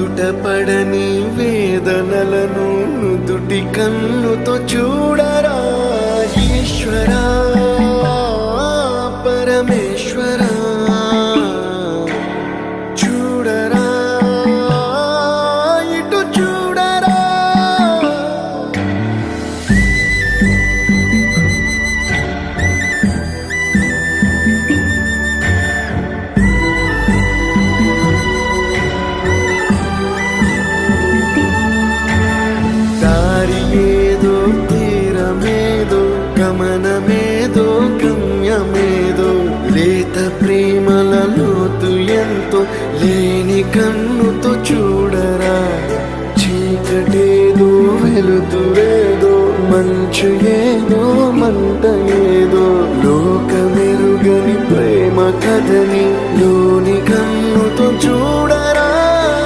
ఎదుటపడని వేదనలను నుదుటి కన్నుతో చూడరా ఈశ్వరా పరమేశ్వరా చూడరా ఇటు చూడరా దారి ఏదో తీరమేదో గమనమేదో గమ్యమేదో లేత ప్రేమల లోతు ఎంతో లేని కన్నుతో చూడరా చీకటేదో వెలుతురేదో మంచు ఏదో మంట ఏదో లోకమెరుగని ప్రేమ కథని లోని